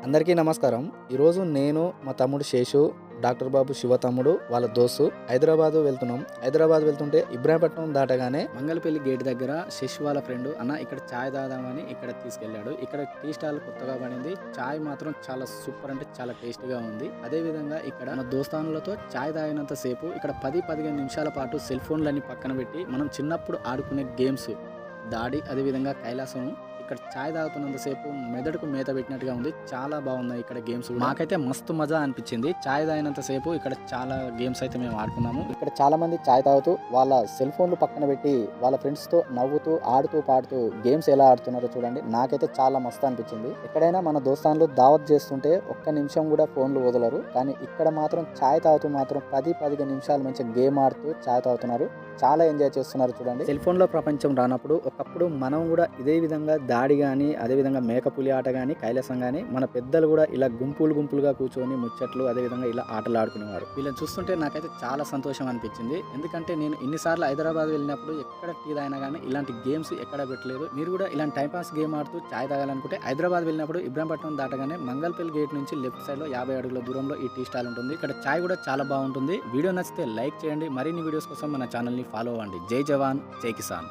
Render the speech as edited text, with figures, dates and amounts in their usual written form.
అందరికీ నమస్కారం. ఈరోజు నేను, మా తమ్ముడు శేషు, డాక్టర్ బాబు శివ తమ్ముడు, వాళ్ళ దోస్తు హైదరాబాద్ వెళ్తున్నాం. హైదరాబాద్ వెళ్తుంటే ఇబ్రాహీంపట్నం దాటగానే మంగళపల్లి గేట్ దగ్గర శశి వాళ్ళ ఫ్రెండ్ అన్న ఇక్కడ చాయ్ తాగుదామని ఇక్కడ తీసుకెళ్లాడు. ఇక్కడ టీ స్టాల్ కొత్తగా పడింది. చాయ్ మాత్రం చాలా సూపర్ అంటే చాలా టేస్టీగా ఉంది. అదే విధంగా ఇక్కడ మన దోస్తానులతో చాయ్ తాగినంత సేపు ఇక్కడ 10-15 నిమిషాల పాటు సెల్ ఫోన్లన్నీ పక్కన పెట్టి మనం చిన్నప్పుడు ఆడుకునే గేమ్స్ దాడి, అదేవిధంగా కైలాసం ఇక్కడ చాయ్ తాగుతున్నంతసేపు మెదడుకు మేత పెట్టినట్టుగా ఉంది. చాలా బాగున్నాయి ఇక్కడ గేమ్స్. మాకైతే మస్తు మజా అనిపించింది. చాయ్ తాగినంతసేపు ఇక్కడ చాలా గేమ్స్ అయితే మేము ఆడుకున్నాము. ఇక్కడ చాలా మంది చాయ్ తాగుతూ వాళ్ళ సెల్ ఫోన్లు పక్కన పెట్టి వాళ్ళ ఫ్రెండ్స్ తో నవ్వుతూ ఆడుతూ పాడుతూ గేమ్స్ ఎలా ఆడుతున్నారో చూడండి. నాకైతే చాలా మస్తు అనిపించింది. ఎక్కడైనా మన దోస్తాన్లు దావత్ చేస్తుంటే ఒక్క నిమిషం కూడా ఫోన్లు వదలరు, కానీ ఇక్కడ మాత్రం చాయ్ తాగుతూ మాత్రం 10-15 నిమిషాలు మంచిగా గేమ్ ఆడుతూ చాయ్ తాగుతున్నారు. చాలా ఎంజాయ్ చేస్తున్నారు చూడండి. సెల్ ఫోన్ లో ప్రపంచం రానప్పుడు ఒకప్పుడు మనం కూడా ఇదే విధంగా దాడి కానీ, అదేవిధంగా మేకపులి ఆట కానీ, కైలాసం కానీ మన పెద్దలు కూడా ఇలా గుంపులుగా కూర్చొని ముచ్చట్లు అదేవిధంగా ఇలా ఆటలు ఆడుకునేవారు. వీళ్ళని చూస్తుంటే నాకైతే చాలా సంతోషం అనిపించింది. ఎందుకంటే నేను ఇన్నిసార్లు హైదరాబాద్ వెళ్ళినప్పుడు ఎక్కడ టీ తాగినా కానీ ఇలాంటి గేమ్స్ ఎక్కడ పెట్టలేదు. మీరు కూడా ఇలాంటి టైంపాస్ గేమ్ ఆడుతూ చాయ్ తాగాలనుకుంటే హైదరాబాద్ వెళ్ళినప్పుడు ఇబ్రాహీంపట్నం దాటగానే మంగళపల్లి గేట్ నుంచి లెఫ్ట్ సైడ్ లో 50 అడుగుల దూరంలో ఈ టీ స్టాల్ ఉంటుంది. ఇక్కడ చాయ్ కూడా చాలా బాగుంటుంది. వీడియో నచ్చితే లైక్ చేయండి. మరిన్ని వీడియోస్ కోసం మన ఛానల్ ని ఫాలో అవ్వండి. జై జవాన్, జై కిసాన్.